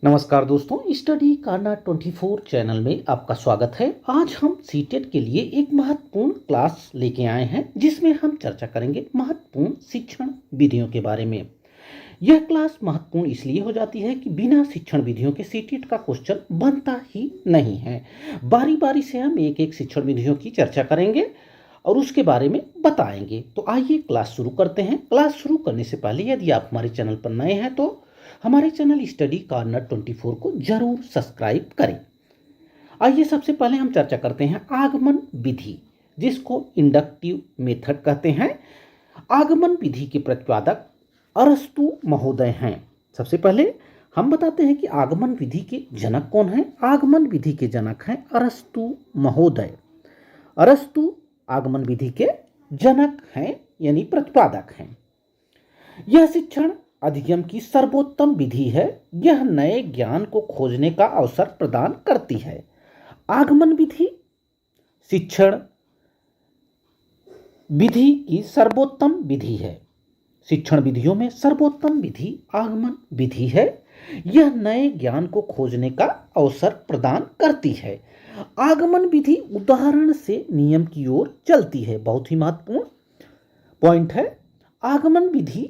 नमस्कार दोस्तों, स्टडी करना 24 चैनल में आपका स्वागत है। आज हम सीटेट के लिए एक महत्वपूर्ण क्लास लेके आए हैं जिसमें हम चर्चा करेंगे महत्वपूर्ण शिक्षण विधियों के बारे में। यह क्लास महत्वपूर्ण इसलिए हो जाती है कि बिना शिक्षण विधियों के सीटेट का क्वेश्चन बनता ही नहीं है। बारी बारी से हम एक एक शिक्षण विधियों की चर्चा करेंगे और उसके बारे में बताएंगे। तो आइए क्लास शुरू करते हैं। क्लास शुरू करने से पहले यदि आप हमारे चैनल पर नए हैं तो हमारे चैनल स्टडी कॉर्नर 24 को जरूर सब्सक्राइब करें। आइए सबसे पहले हम चर्चा करते हैं आगमन विधि, जिसको इंडक्टिव मेथड कहते हैं। आगमन विधि के प्रतिपादक अरस्तु महोदय हैं। सबसे पहले हम बताते हैं कि आगमन विधि के जनक कौन हैं। आगमन विधि के जनक हैं अरस्तु महोदय। अरस्तु आगमन विधि के जनक हैं यानी प्रतिपादक हैं। यह शिक्षण अधिगम की सर्वोत्तम विधि है। यह नए ज्ञान को खोजने का अवसर प्रदान करती है। आगमन विधि शिक्षण विधि की सर्वोत्तम विधि है। शिक्षण विधियों में सर्वोत्तम विधि आगमन विधि है। यह नए ज्ञान को खोजने का अवसर प्रदान करती है। आगमन विधि उदाहरण से नियम की ओर चलती है। बहुत ही महत्वपूर्ण पॉइंट है। आगमन विधि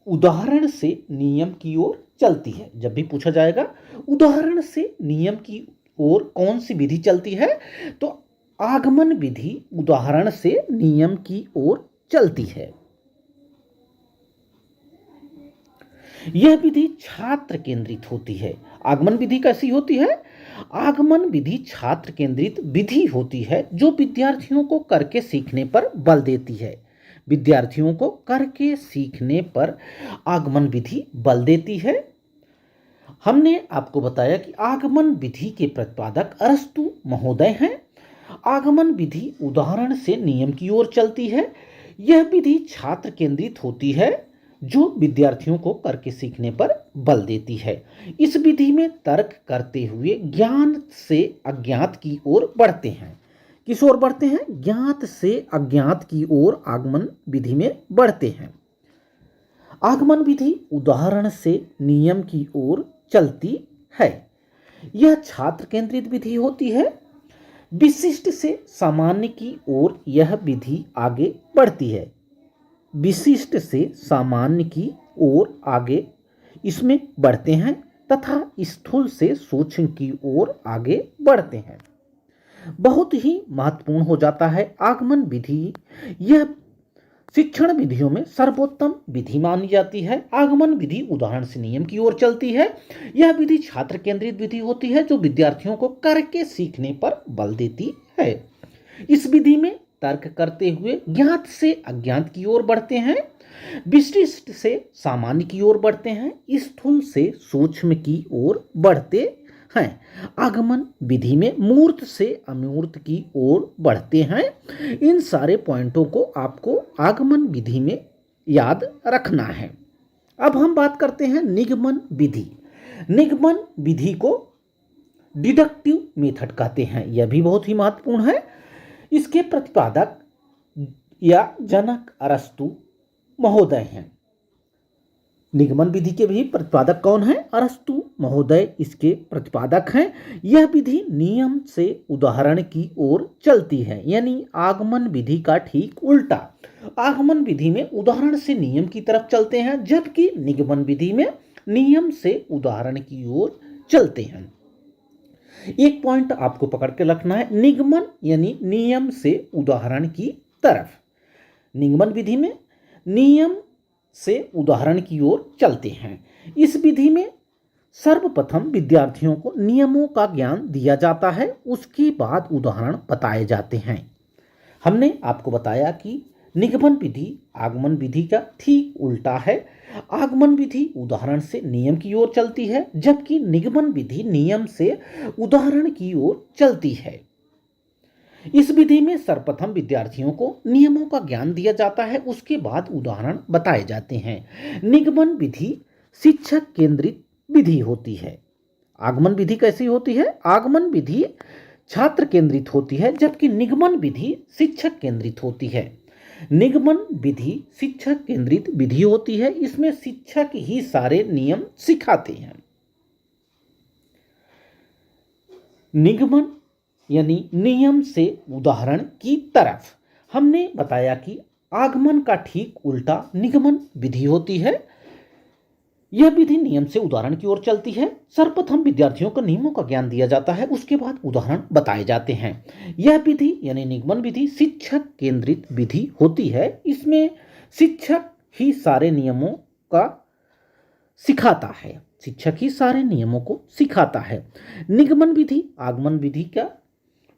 उदाहरण से नियम की ओर चलती है। जब भी पूछा जाएगा उदाहरण से नियम की ओर कौन सी विधि चलती है, तो आगमन विधि उदाहरण से नियम की ओर चलती है। यह विधि छात्र केंद्रित होती है। आगमन विधि कैसी होती है? आगमन विधि छात्र केंद्रित विधि होती है जो विद्यार्थियों को करके सीखने पर बल देती है। विद्यार्थियों को करके सीखने पर आगमन विधि बल देती है। हमने आपको बताया कि आगमन विधि के प्रतिपादक अरस्तु महोदय हैं। आगमन विधि उदाहरण से नियम की ओर चलती है। यह विधि छात्र केंद्रित होती है जो विद्यार्थियों को करके सीखने पर बल देती है। इस विधि में तर्क करते हुए ज्ञान से अज्ञात की ओर बढ़ते हैं। किस ओर बढ़ते हैं? ज्ञात से अज्ञात की ओर आगमन विधि में बढ़ते हैं। आगमन विधि उदाहरण से नियम की ओर चलती है। यह छात्र केंद्रित विधि होती है। विशिष्ट से सामान्य की ओर यह विधि आगे बढ़ती है। विशिष्ट से सामान्य की ओर आगे इसमें बढ़ते हैं तथा स्थूल से सूक्ष्म की ओर आगे बढ़ते हैं। बहुत ही महत्वपूर्ण हो जाता है आगमन विधि। यह शिक्षण विधियों में सर्वोत्तम विधि मानी जाती है। आगमन विधि उदाहरण से नियम की ओर चलती है। यह विधि छात्र केंद्रित विधि होती है जो विद्यार्थियों को करके सीखने पर बल देती है। इस विधि में तर्क करते हुए ज्ञात से अज्ञात की ओर बढ़ते हैं। विशिष्ट से सामान्य की ओर बढ़ते हैं। स्थूल से सूक्ष्म की ओर बढ़ते हैं। आगमन विधि में मूर्त से अमूर्त की ओर बढ़ते हैं। इन सारे पॉइंटों को आपको आगमन विधि में याद रखना है। अब हम बात करते हैं निगमन विधि। निगमन विधि को डिडक्टिव मेथड कहते हैं। यह भी बहुत ही महत्वपूर्ण है। इसके प्रतिपादक या जनक अरस्तु महोदय हैं। निगमन विधि के भी प्रतिपादक कौन है? अरस्तु महोदय इसके प्रतिपादक हैं। यह विधि नियम से उदाहरण की ओर चलती है, यानी आगमन विधि का ठीक उल्टा। आगमन विधि में उदाहरण से नियम की तरफ चलते हैं, जबकि निगमन विधि में नियम से उदाहरण की ओर चलते हैं। एक पॉइंट आपको पकड़ के रखना है, निगमन यानी नियम से उदाहरण की तरफ। निगमन विधि में नियम से उदाहरण की ओर चलते हैं। इस विधि में सर्वप्रथम विद्यार्थियों को नियमों का ज्ञान दिया जाता है, उसके बाद उदाहरण बताए जाते हैं। हमने आपको बताया कि निगमन विधि आगमन विधि का ठीक उल्टा है। आगमन विधि उदाहरण से नियम की ओर चलती है, जबकि निगमन विधि नियम से उदाहरण की ओर चलती है। इस विधि में सर्वप्रथम विद्यार्थियों को नियमों का ज्ञान दिया जाता है, उसके बाद उदाहरण बताए जाते हैं। निगमन विधि शिक्षक केंद्रित विधि होती है। आगमन विधि कैसी होती है? आगमन विधि छात्र केंद्रित होती है, जबकि निगमन विधि शिक्षक केंद्रित होती है। निगमन विधि शिक्षक केंद्रित विधि होती है। इसमें शिक्षक ही सारे नियम सिखाते हैं। निगमन यानी नियम से उदाहरण की तरफ। हमने बताया कि आगमन का ठीक उल्टा निगमन विधि होती है। यह विधि नियम से उदाहरण की ओर चलती है। सर्वप्रथम विद्यार्थियों को नियमों का ज्ञान दिया जाता है, उसके बाद उदाहरण बताए जाते हैं। यह विधि यानी निगमन विधि शिक्षक केंद्रित विधि होती है। इसमें शिक्षक ही सारे नियमों का सिखाता है, शिक्षक ही सारे नियमों को सिखाता है। निगमन विधि आगमन विधि का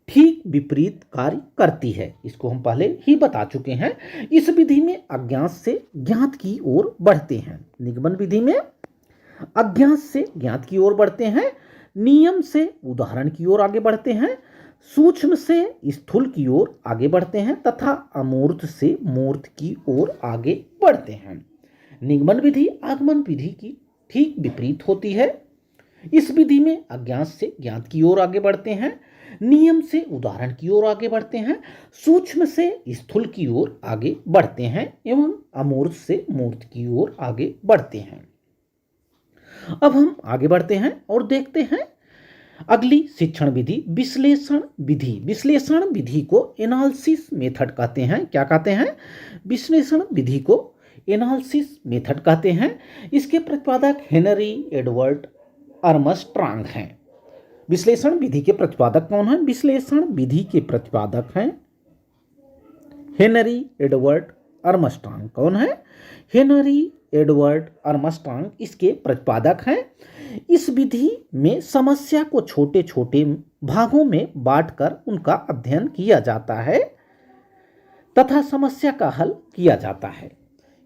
ठीक विपरीत कार्य करती है, इसको हम पहले ही बता चुके हैं। इस विधि में अज्ञात से ज्ञात की ओर बढ़ते हैं। निगमन विधि में अज्ञात से ज्ञात की ओर बढ़ते हैं, नियम से उदाहरण की ओर आगे बढ़ते हैं, सूक्ष्म से स्थूल की ओर आगे बढ़ते हैं तथा अमूर्त से मूर्त की ओर आगे बढ़ते हैं। निगमन विधि आगमन विधि की ठीक विपरीत होती है। इस विधि में अज्ञात से ज्ञात की ओर आगे बढ़ते हैं, नियम से उदाहरण की ओर आगे बढ़ते हैं, सूक्ष्म से स्थूल की ओर आगे बढ़ते हैं एवं अमूर्त से मूर्त की ओर आगे बढ़ते हैं। अब हम आगे बढ़ते हैं और देखते हैं अगली शिक्षण विधि विश्लेषण विधि। विश्लेषण विधि को एनालिसिस मेथड कहते हैं। क्या कहते हैं? विश्लेषण विधि को एनालिसिस मेथड कहते हैं। इसके प्रतिपादक हेनरी एडवर्ड आर्मस्ट्रांग हैं। विश्लेषण विधि के प्रतिपादक कौन हैं? विश्लेषण विधि के प्रतिपादक हैं हेनरी एडवर्ड आर्मस्ट्रांग। कौन है? हेनरी एडवर्ड आर्मस्ट्रांग इसके प्रतिपादक हैं। इस विधि में समस्या को छोटे छोटे भागों में बांटकर उनका अध्ययन किया जाता है तथा समस्या का हल किया जाता है।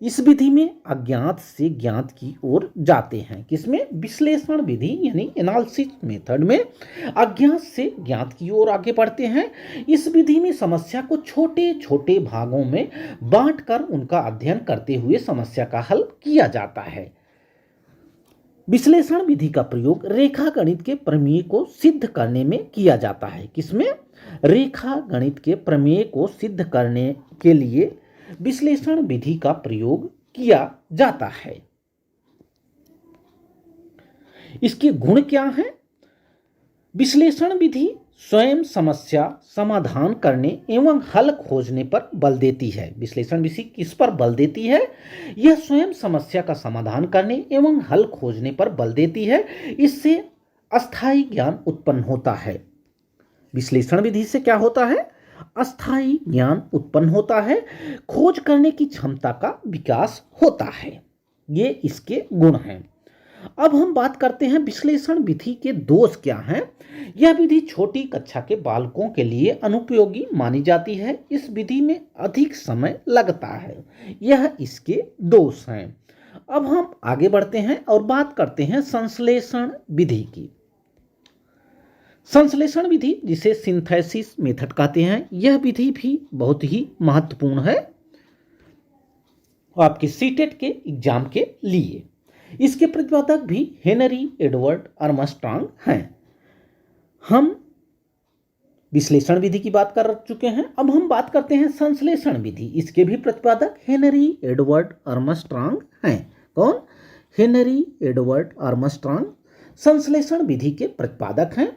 इस विधि में अज्ञात से ज्ञात की ओर जाते हैं। किसमें? विश्लेषण विधि यानी एनालिसिस मेथड में अज्ञात से ज्ञात की ओर आगे बढ़ते हैं। इस विधि में समस्या को छोटे छोटे भागों में बांटकर उनका अध्ययन करते हुए समस्या का हल किया जाता है। विश्लेषण विधि का प्रयोग रेखा गणित के प्रमेय को सिद्ध करने में किया जाता है। किसमें? रेखा गणित के प्रमेय को सिद्ध करने के लिए विश्लेषण विधि का प्रयोग किया जाता है। इसके गुण क्या हैं? विश्लेषण विधि स्वयं समस्या समाधान करने एवं हल खोजने पर बल देती है। विश्लेषण विधि किस पर बल देती है? यह स्वयं समस्या का समाधान करने एवं हल खोजने पर बल देती है। इससे अस्थायी ज्ञान उत्पन्न होता है। विश्लेषण विधि से क्या होता है? अस्थायी ज्ञान उत्पन्न होता है, खोज करने की क्षमता का विकास होता है। ये इसके गुण हैं। अब हम बात करते हैं विश्लेषण विधि के दोष क्या हैं। यह विधि छोटी कक्षा के बालकों के लिए अनुपयोगी मानी जाती है। इस विधि में अधिक समय लगता है। यह इसके दोष हैं। अब हम आगे बढ़ते हैं और बात करते हैं संश्लेषण विधि की। संश्लेषण विधि जिसे सिंथेसिस मेथड कहते हैं, यह विधि भी बहुत ही महत्वपूर्ण है आपके सीटेट के एग्जाम के लिए। इसके प्रतिपादक भी हेनरी एडवर्ड आर्मस्ट्रांग हैं। हम विश्लेषण विधि की बात कर चुके हैं, अब हम बात करते हैं संश्लेषण विधि। इसके भी प्रतिपादक हेनरी एडवर्ड आर्मस्ट्रांग हैं। कौन? हेनरी एडवर्ड आर्मस्ट्रांग संश्लेषण विधि के प्रतिपादक हैं।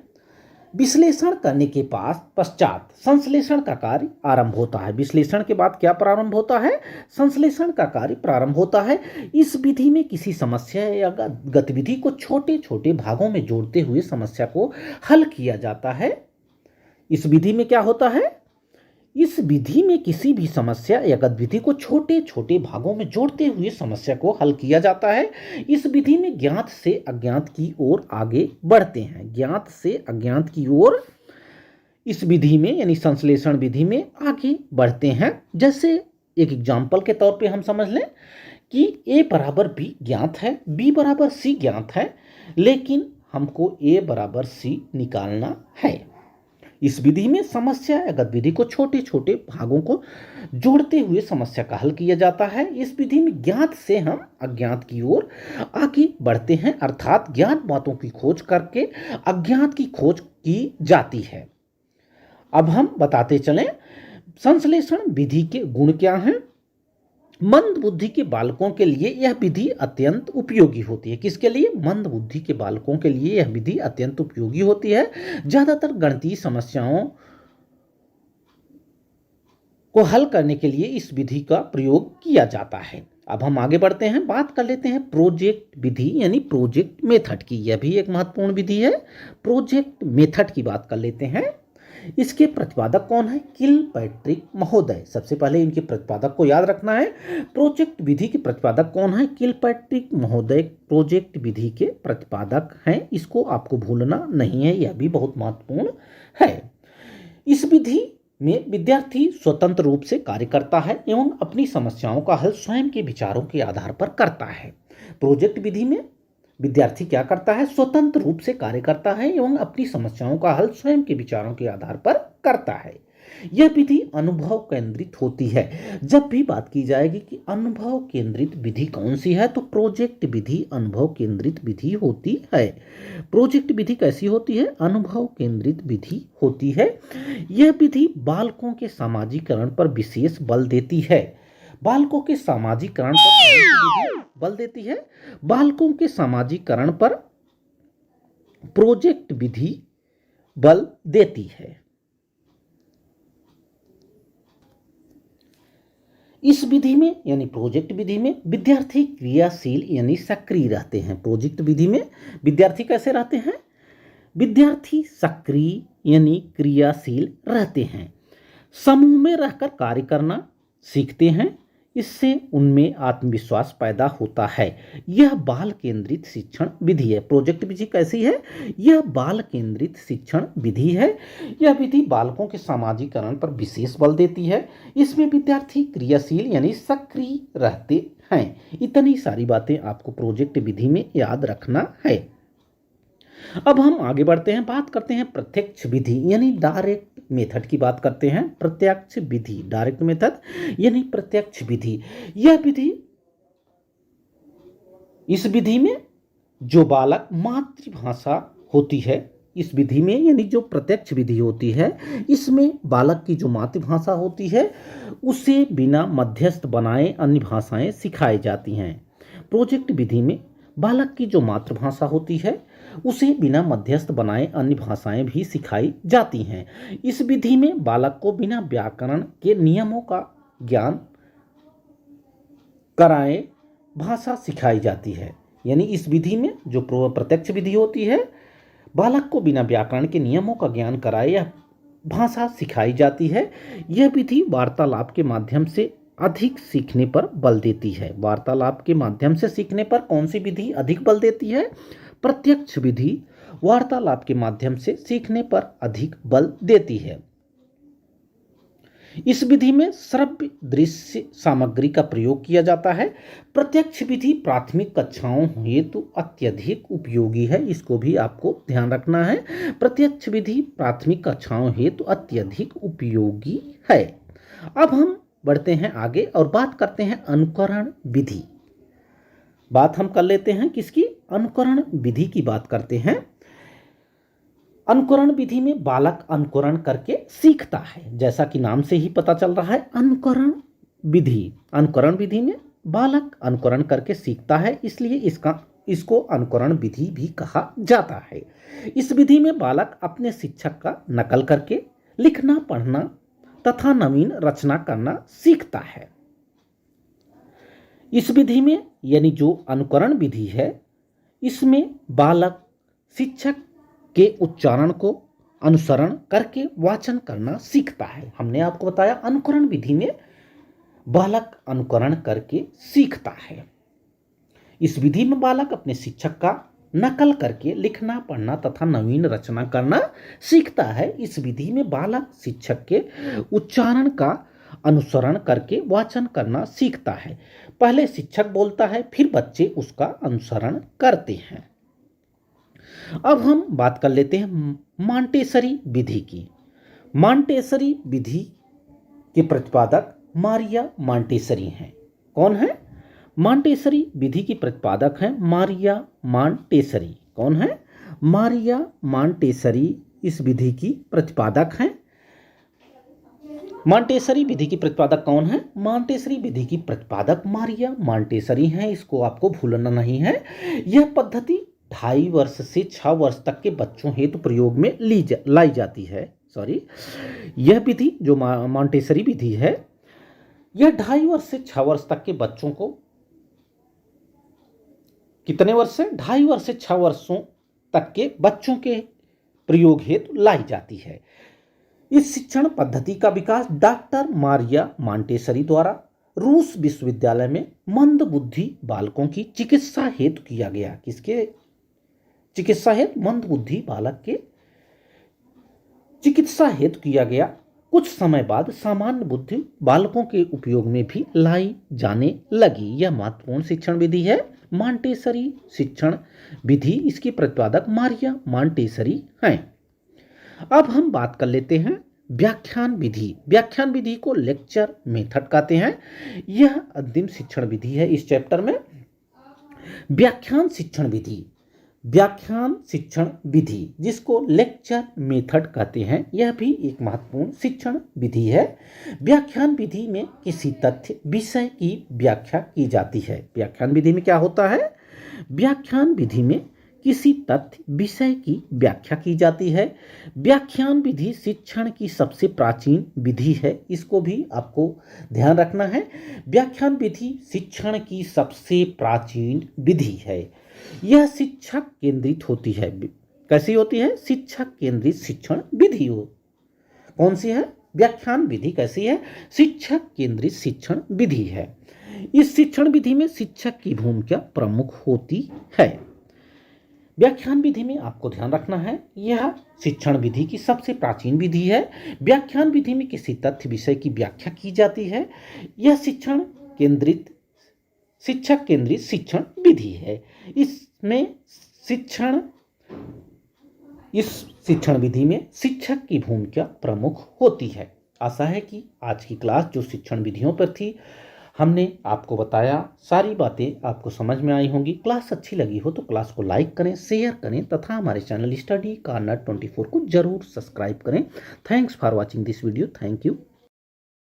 विश्लेषण करने के पश्चात संश्लेषण का कार्य आरंभ होता है। विश्लेषण के बाद क्या प्रारंभ होता है? संश्लेषण का कार्य प्रारंभ होता है। इस विधि में किसी समस्या या गतिविधि को छोटे छोटे भागों में जोड़ते हुए समस्या को हल किया जाता है। इस विधि में क्या होता है? इस विधि में किसी भी समस्या या गतिविधि को छोटे छोटे भागों में जोड़ते हुए समस्या को हल किया जाता है। इस विधि में ज्ञात से अज्ञात की ओर आगे बढ़ते हैं। ज्ञात से अज्ञात की ओर इस विधि में यानी संश्लेषण विधि में आगे बढ़ते हैं। जैसे एक एग्जाम्पल के तौर पे हम समझ लें कि a बराबर b ज्ञात है, b बराबर c ज्ञात है, लेकिन हमको a बराबर c निकालना है। इस विधि में समस्या या गतिविधि को छोटे छोटे भागों को जोड़ते हुए समस्या का हल किया जाता है। इस विधि में ज्ञात से हम अज्ञात की ओर आगे बढ़ते हैं, अर्थात ज्ञात बातों की खोज करके अज्ञात की खोज की जाती है। अब हम बताते चलें संश्लेषण विधि के गुण क्या हैं। मंद बुद्धि के बालकों के लिए यह विधि अत्यंत उपयोगी होती है। किसके लिए? मंद बुद्धि के बालकों के लिए यह विधि अत्यंत उपयोगी होती है। ज्यादातर गणितीय समस्याओं को हल करने के लिए इस विधि का प्रयोग किया जाता है। अब हम आगे बढ़ते हैं, बात कर लेते हैं प्रोजेक्ट विधि यानी प्रोजेक्ट मेथड की। यह भी एक महत्वपूर्ण विधि है। प्रोजेक्ट मेथड की बात कर लेते हैं। इसके प्रतिपादक कौन है? किलपैट्रिक महोदय। सबसे पहले इनके प्रतिपादक को याद रखना है। प्रोजेक्ट विधि के प्रतिपादक कौन है? किलपैट्रिक महोदय प्रोजेक्ट विधि के प्रतिपादक हैं। इसको आपको भूलना नहीं है, यह भी बहुत महत्वपूर्ण है। इस विधि में विद्यार्थी स्वतंत्र रूप से कार्य करता है एवं अपनी समस्याओं का हल स्वयं के विचारों के आधार पर करता है। प्रोजेक्ट विधि में विद्यार्थी क्या करता है? स्वतंत्र रूप से कार्य करता है एवं अपनी समस्याओं का हल स्वयं के विचारों के आधार पर करता है। यह विधि अनुभव केंद्रित होती है। जब भी बात की जाएगी कि अनुभव केंद्रित विधि कौन सी है, तो प्रोजेक्ट विधि अनुभव केंद्रित विधि होती है। प्रोजेक्ट विधि कैसी होती है? अनुभव केंद्रित विधि होती है। यह विधि बालकों के सामाजिकरण पर विशेष बल देती है। बालकों के सामाजिकरण पर बल देती है। बालकों के सामाजिकरण पर प्रोजेक्ट विधि बल देती है। इस विधि में यानी प्रोजेक्ट विधि में विद्यार्थी क्रियाशील यानी सक्रिय रहते हैं। प्रोजेक्ट विधि में विद्यार्थी कैसे रहते हैं? विद्यार्थी सक्रिय यानी क्रियाशील रहते हैं। समूह में रहकर कार्य करना सीखते हैं। इससे उनमें आत्मविश्वास पैदा होता है। यह बाल केंद्रित शिक्षण विधि है। प्रोजेक्ट विधि कैसी है? यह बाल केंद्रित शिक्षण विधि है। यह विधि बालकों के सामाजिकरण पर विशेष बल देती है। इसमें विद्यार्थी क्रियाशील यानी सक्रिय रहते हैं। इतनी सारी बातें आपको प्रोजेक्ट विधि में याद रखना है। अब हम आगे बढ़ते हैं, बात करते हैं प्रत्यक्ष विधि यानी डायरेक्ट मेथड की बात करते हैं। प्रत्यक्ष विधि डायरेक्ट मेथड यानी प्रत्यक्ष विधि। यह विधि, इस विधि में जो बालक मातृभाषा होती है, इस विधि में यानी जो प्रत्यक्ष विधि होती है, इसमें बालक की जो मातृभाषा होती है उसे बिना मध्यस्थ बनाए अन्य भाषाएं सिखाई जाती हैं। प्रोजेक्ट विधि में बालक की जो मातृभाषा होती है उसे बिना मध्यस्थ बनाए अन्य भाषाएं भी सिखाई जाती हैं। इस विधि में बालक को बिना व्याकरण के नियमों का ज्ञान कराए भाषा सिखाई जाती है। यानी इस विधि में जो प्रत्यक्ष विधि होती है, बालक को बिना व्याकरण के नियमों का ज्ञान कराए यह भाषा सिखाई जाती है। यह विधि वार्तालाप के माध्यम से अधिक सीखने पर बल देती है। वार्तालाप के माध्यम से सीखने पर कौन सी विधि अधिक बल देती है? प्रत्यक्ष विधि वार्तालाप के माध्यम से सीखने पर अधिक बल देती है। इस विधि में श्रव्य दृश्य सामग्री का प्रयोग किया जाता है। प्रत्यक्ष विधि प्राथमिक कक्षाओं हेतु अत्यधिक उपयोगी है। इसको भी आपको ध्यान रखना है। प्रत्यक्ष विधि प्राथमिक कक्षाओं हेतु अत्यधिक उपयोगी है। अब हम बढ़ते हैं आगे और बात करते हैं अनुकरण विधि। बात हम कर लेते हैं किसकी? अनुकरण विधि की बात करते हैं। अनुकरण विधि में बालक अनुकरण करके सीखता है। जैसा कि नाम से ही पता चल रहा है, अनुकरण विधि, अनुकरण विधि में बालक अनुकरण करके सीखता है, इसलिए इसको अनुकरण विधि भी कहा जाता है। इस विधि में बालक अपने शिक्षक का नकल करके लिखना, पढ़ना तथा नवीन रचना करना सीखता है। इस विधि में यानी जो अनुकरण विधि है, इसमें बालक शिक्षक के उच्चारण को अनुसरण करके वाचन करना सीखता है। हमने आपको बताया अनुकरण विधि में बालक अनुकरण करके सीखता है। इस विधि में बालक अपने शिक्षक का नकल करके लिखना, पढ़ना तथा नवीन रचना करना सीखता है। इस विधि में बालक शिक्षक के उच्चारण का अनुसरण करके वाचन करना सीखता है। पहले शिक्षक बोलता है, फिर बच्चे उसका अनुसरण करते हैं। अब हम बात कर लेते हैं मॉन्टेसरी विधि की। मॉन्टेसरी विधि के प्रतिपादक मारिया मॉन्टेसरी हैं। कौन है? मॉन्टेसरी विधि की प्रतिपादक हैं मारिया मॉन्टेसरी। कौन है? मारिया मॉन्टेसरी इस विधि की प्रतिपादक हैं। मॉन्टेसरी विधि की प्रतिपादक कौन है? मॉन्टेसरी विधि की प्रतिपादक मारिया मॉन्टेसरी हैं, इसको आपको भूलना नहीं है। यह पद्धति 2.5 वर्ष से 6 वर्ष तक के बच्चों हेतु प्रयोग में लाई जाती है। यह विधि जो मॉन्टेसरी विधि है, यह 2.5 वर्ष से 6 वर्ष तक के बच्चों को, कितने वर्ष से? 2.5 वर्ष से 6 वर्षों तक के बच्चों के प्रयोग हेतु लाई जाती है। इस शिक्षण पद्धति का विकास डॉक्टर मारिया मॉन्टेसरी द्वारा रूस विश्वविद्यालय में मंदबुद्धि बालकों की चिकित्सा हेतु किया गया। किसके चिकित्सा हेतु? मंदबुद्धि बालक के चिकित्सा हेतु किया गया। कुछ समय बाद सामान्य बुद्धि बालकों के उपयोग में भी लाई जाने लगी। यह महत्वपूर्ण शिक्षण विधि है, मॉन्टेसरी शिक्षण विधि। इसके प्रतिपादक मारिया मॉन्टेसरी हैं। अब हम बात कर लेते हैं व्याख्यान विधि। व्याख्यान विधि को लेक्चर मेथड कहते हैं। यह अंतिम शिक्षण विधि है इस चैप्टर में। व्याख्यान शिक्षण विधि, व्याख्यान शिक्षण विधि जिसको लेक्चर मेथड कहते हैं, यह भी एक महत्वपूर्ण शिक्षण विधि है। व्याख्यान विधि में किसी तथ्य विषय की व्याख्या की जाती है। व्याख्यान विधि में क्या होता है? व्याख्यान विधि में किसी तथ्य विषय की व्याख्या की जाती है। व्याख्यान विधि शिक्षण की सबसे प्राचीन विधि है, इसको भी आपको ध्यान रखना है। व्याख्यान विधि शिक्षण की सबसे प्राचीन विधि है। यह शिक्षक केंद्रित होती है। कैसी होती है? शिक्षक केंद्रित शिक्षण विधि हो। कौन सी है? व्याख्यान विधि कैसी है? शिक्षक केंद्रित शिक्षण विधि है। इस शिक्षण विधि में शिक्षक की भूमिका प्रमुख होती है। व्याख्यान विधि में आपको ध्यान रखना है, यह शिक्षण विधि की सबसे प्राचीन विधि है। व्याख्यान विधि में किसी तथ्य विषय की व्याख्या की जाती है। यह शिक्षक केंद्रित शिक्षण विधि है। इस शिक्षण विधि में शिक्षक की भूमिका प्रमुख होती है। आशा है कि आज की क्लास जो शिक्षण विधियों पर थी, हमने आपको बताया, सारी बातें आपको समझ में आई होंगी। क्लास अच्छी लगी हो तो क्लास को लाइक करें, शेयर करें तथा हमारे चैनल स्टडी कॉर्नर 24 को जरूर सब्सक्राइब करें। Thanks for watching this video. Thank you.